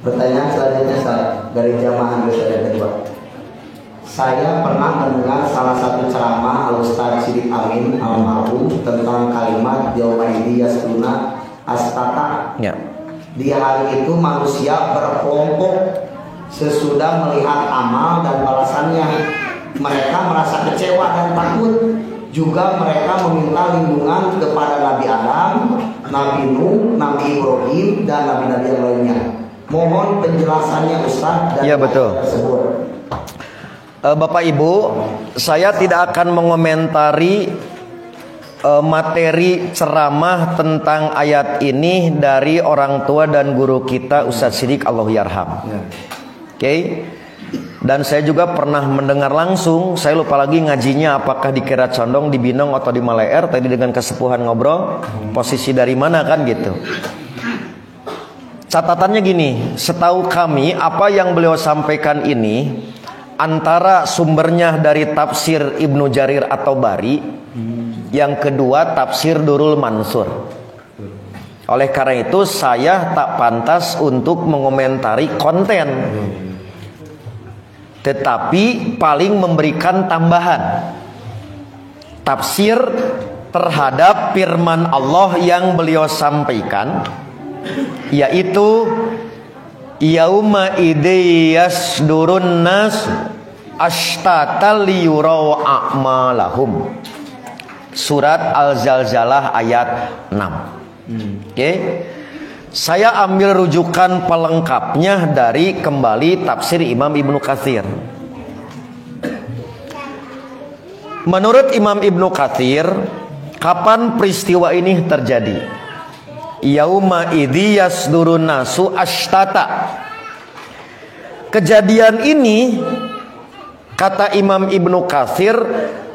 Pertanyaan selanjutnya dari jamaah yang kedua. Saya pernah mendengar salah satu ceramah Al-Ustaz Sidik Amin almarhum tentang kalimat Yaumaidi Yasduna Astata. Ya. Di hari itu manusia berkelompok sesudah melihat amal dan balasannya. Mereka merasa kecewa dan takut. Juga mereka meminta lindungan kepada Nabi Adam, Nabi Nuh, Nabi Ibrahim, dan nabi-nabi yang lainnya. Mohon penjelasannya Ustaz dan ya, betul. Tersebut. Bapak Ibu, saya tidak akan mengomentari materi ceramah tentang ayat ini dari orang tua dan guru kita Ustaz Sidik Allahyarham. Oke. Dan saya juga pernah mendengar langsung, saya lupa lagi ngajinya apakah di Kirat Condong, di Binong atau di Maleer. Tadi dengan kesepuhan ngobrol, posisi dari mana kan gitu. Catatannya gini, setahu kami apa yang beliau sampaikan ini antara sumbernya dari tafsir Ibnu Jarir atau Bari, yang kedua tafsir Durul Mansur. Oleh karena itu saya tak pantas untuk mengomentari konten, tetapi paling memberikan tambahan tafsir terhadap firman Allah yang beliau sampaikan, yaitu yauma idzi yasdurun nas ashtata liyuraw a'malahum. Surat Al-Zalzalah ayat 6. Oke. Saya ambil rujukan pelengkapnya dari kembali tafsir Imam Ibnu Katsir. Menurut Imam Ibnu Katsir, kapan peristiwa ini terjadi? Yauma idzi yasdurun nasu ashtata. Kejadian ini kata Imam Ibnu Katsir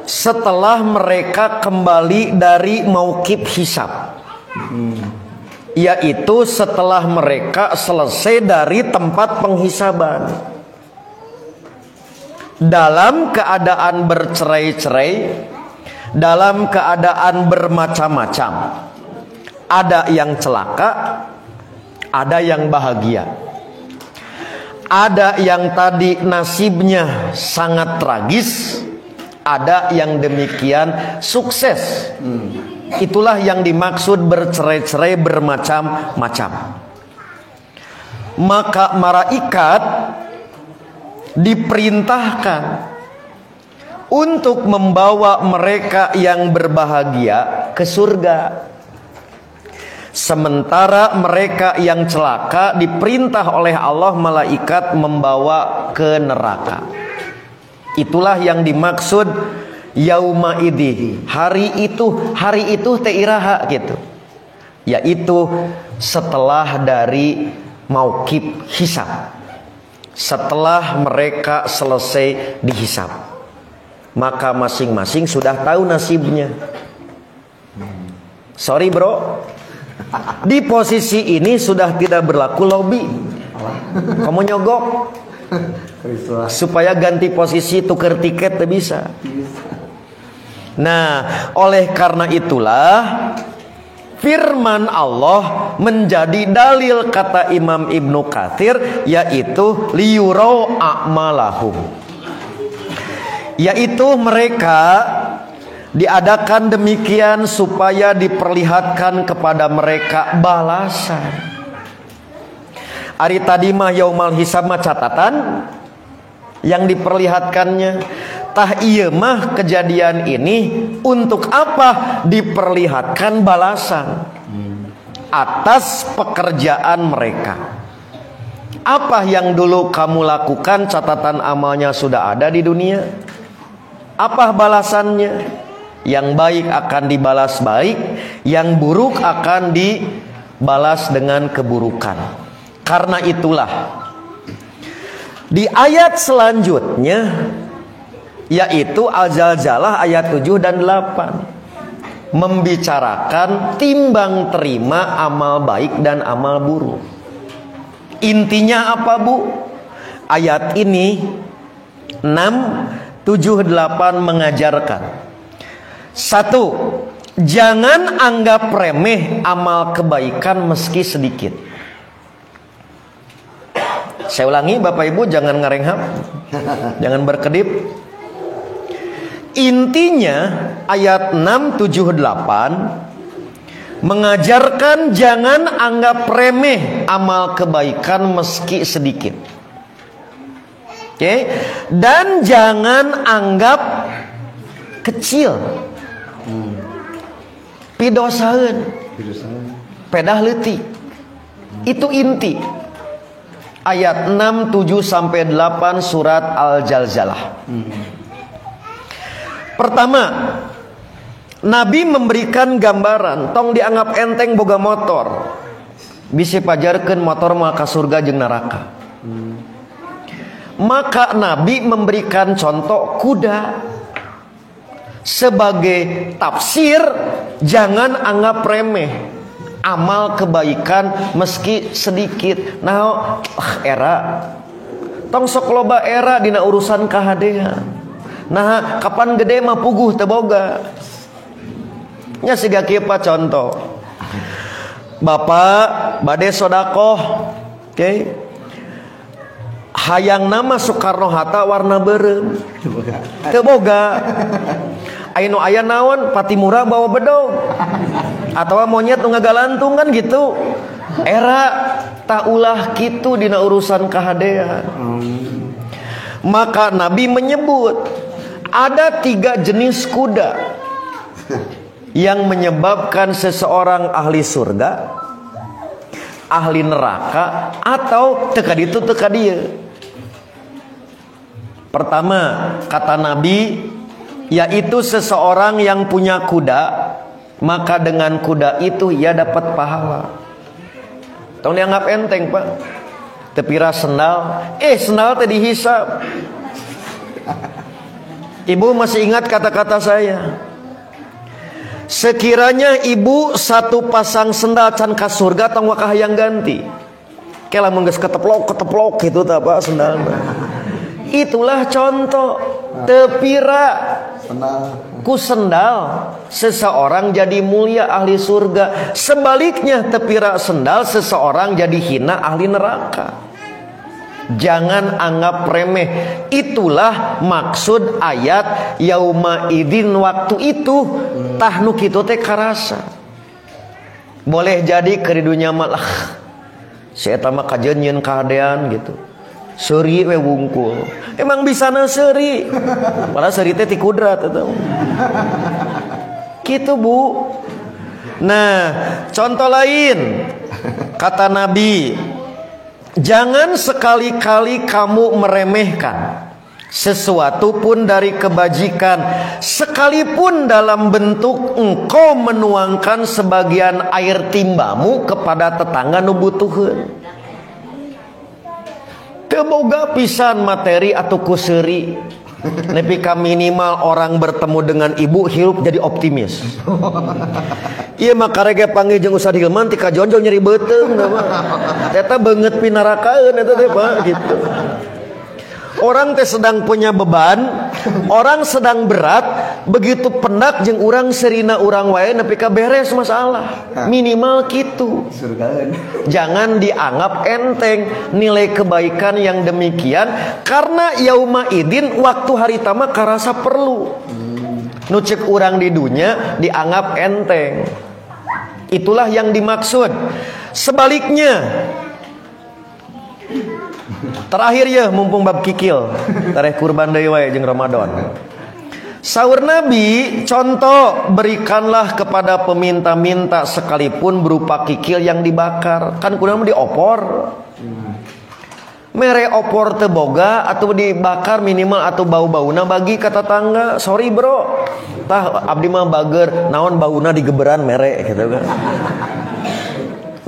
setelah mereka kembali dari mauqif hisab, yaitu setelah mereka selesai dari tempat penghisaban dalam keadaan bercerai-cerai, dalam keadaan bermacam-macam. Ada yang celaka, ada yang bahagia, ada yang tadi nasibnya sangat tragis, ada yang demikian sukses. Itulah yang dimaksud bercerai-cerai, bermacam-macam. Maka malaikat diperintahkan untuk membawa mereka yang berbahagia ke surga, sementara mereka yang celaka diperintah oleh Allah malaikat membawa ke neraka. Itulah yang dimaksud yauma idzi, hari itu teiraha gitu, yaitu setelah dari mauqif hisab, setelah mereka selesai dihisab, maka masing-masing sudah tahu nasibnya. Sorry bro, di posisi ini sudah tidak berlaku lobby. Kamu nyogok supaya ganti posisi, tuker tiket tidak bisa. Nah, oleh karena itulah firman Allah menjadi dalil kata Imam Ibnu Katsir, yaitu liyurau a'malahum, yaitu mereka diadakan demikian supaya diperlihatkan kepada mereka balasan. Ari tadi mah yaumal hisab mah catatan yang diperlihatkannya. Tah ieu mah kejadian ini untuk apa diperlihatkan balasan atas pekerjaan mereka. Apa yang dulu kamu lakukan, catatan amalnya sudah ada di dunia. Apa balasannya? Yang baik akan dibalas baik, yang buruk akan dibalas dengan keburukan. Karena itulah di ayat selanjutnya, yaitu Al-Zalzalah ayat 7 dan 8, membicarakan timbang terima amal baik dan amal buruk. Intinya apa bu? Ayat ini 6, 7, 8 mengajarkan. 1. Jangan anggap remeh amal kebaikan meski sedikit. Saya ulangi Bapak Ibu, jangan ngarenghap, jangan berkedip. Intinya ayat 6, 7, 8 mengajarkan jangan anggap remeh amal kebaikan meski sedikit. Oke? Dan jangan anggap kecil. Pidosaeun. Pedah leutik. Itu inti. Ayat 6, 7 sampai 8 surat Al-Zalzalah. Pertama, Nabi memberikan gambaran tong dianggap enteng boga motor. Bisa pajarkeun motor moal ka surga jeung neraka. Maka Nabi memberikan contoh kuda sebagai tafsir jangan anggap remeh amal kebaikan meski sedikit. Nah, era tong sok loba era dina urusan kahadean. Nah, kapan gede mah puguh teu boga. Nya siga kieu pa contoh. Bapak bade sodakoh, oke? Hayang nama Soekarno Hatta warna beureum. Teu boga. Anu aya naon Patimura bawa bedog. Atawa monyet nu ngagalantung kan gitu. Era tak ulah kitu dina urusan kahadean. Maka Nabi menyebut ada 3 jenis kuda yang menyebabkan seseorang ahli surga, ahli neraka, atau teka ditu teka dieu. Pertama, kata Nabi, yaitu seseorang yang punya kuda, maka dengan kuda itu ia dapat pahala. Tong dianggap enteng, Pak. Tepira sendal, sendal teh dihisab. Ibu masih ingat kata-kata saya? Sekiranya ibu satu pasang sendal can ka surga tong wakah hayang ganti. Kela mun geus keteplok gitu tah Pak sendal. Itulah contoh tepira ku sendal seseorang jadi mulia ahli surga. Sebaliknya tepira sendal seseorang jadi hina ahli neraka. Jangan anggap remeh. Itulah maksud ayat yauma idin, waktu itu tah nu kitu teh karasa. Boleh jadi ke dunya malah si eta mah kajeun nyeun kahadean gitu. Seuri we wungkul. Emang bisana seuri. Padahal seuri teh ti kudrat eta. Kitu Bu. Nah, contoh lain kata Nabi, jangan sekali-kali kamu meremehkan sesuatu pun dari kebajikan, sekalipun dalam bentuk engkau menuangkan sebagian air timbamu kepada tetangga nu butuheun. Teu boga pisan materi atau kuseri. Nepi ka minimal orang bertemu dengan ibu hirup jadi optimis. Iya mah karege panggil jeung Ustad Hilman ti ka jonjol nyeri beuteung da mah. Eta beungeut pinarakaeun eta teh Pak gitu. Orang teh sedang punya beban, orang sedang berat, begitu pendak jeung urang serina urang wae nepi ka beres masalah. Minimal kitu. Jangan dianggap enteng nilai kebaikan yang demikian, karena yauma idin waktu hari tama karasa perlu. Nu ceuk urang di dunya dianggap enteng. Itulah yang dimaksud. Sebaliknya, terakhir ya mumpung bab kikil, tareh kurban deui wae jeung Ramadan. Saur Nabi, contoh berikanlah kepada peminta-minta sekalipun berupa kikil yang dibakar. Kan kunaon diopor. Mere opor teu boga atuh dibakar minimal atuh bau-bauna bagi ka tetangga. Sorry bro. Tah abdi mah bager naon bauna digeberan mere gitu kan.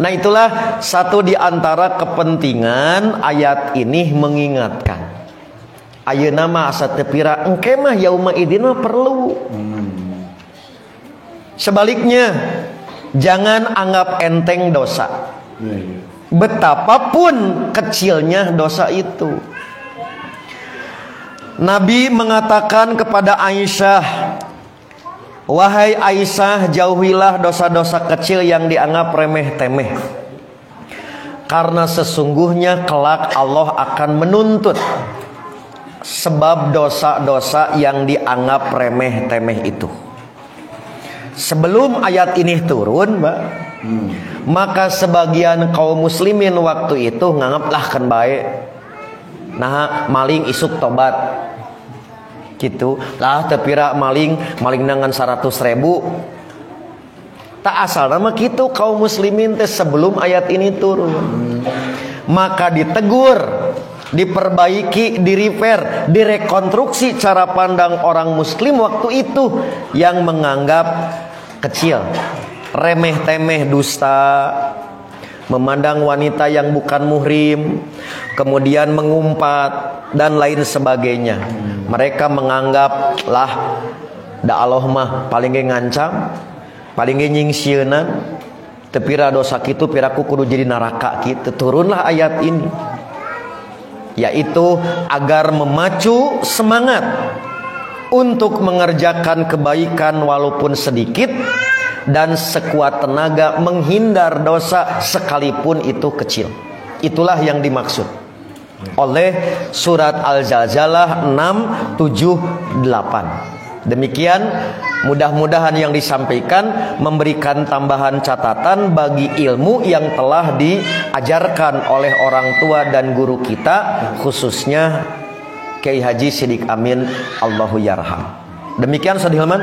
Nah itulah satu di antara kepentingan ayat ini mengingatkan. Ayeuna mah asa teu pira engke mah yauma idin mah perlu. Sebaliknya jangan anggap enteng dosa. Betapapun kecilnya dosa itu. Nabi mengatakan kepada Aisyah, wahai Aisyah, jauhilah dosa-dosa kecil yang dianggap remeh-temeh. Karena sesungguhnya kelak Allah akan menuntut sebab dosa-dosa yang dianggap remeh-temeh itu. Sebelum ayat ini turun, Mbak, maka sebagian kaum muslimin waktu itu nganggaplah kan baik. Nah, maling isuk tobat. Gitu. Lah tepira maling nangan 100.000. Tak asal nama gitu kaum muslimin teh sebelum ayat ini turun. Maka ditegur, diperbaiki, direpair, direkonstruksi cara pandang orang muslim waktu itu yang menganggap kecil, remeh-temeh, dusta, memandang wanita yang bukan muhrim, kemudian mengumpat dan lain sebagainya. Mereka menganggap lah da Allah mah paling ngancam, paling nyingsieuna, tepira dosa kitu piraku kudu jadi neraka kitu. Turunlah ayat ini, yaitu agar memacu semangat untuk mengerjakan kebaikan walaupun sedikit dan sekuat tenaga menghindar dosa sekalipun itu kecil. Itulah yang dimaksud oleh surat Al-Zalzalah 6, 7, 8. Demikian mudah-mudahan yang disampaikan memberikan tambahan catatan bagi ilmu yang telah diajarkan oleh orang tua dan guru kita, khususnya Kiai Haji Sidik Amin Allahu Yarham. Demikian Ustaz Hilman.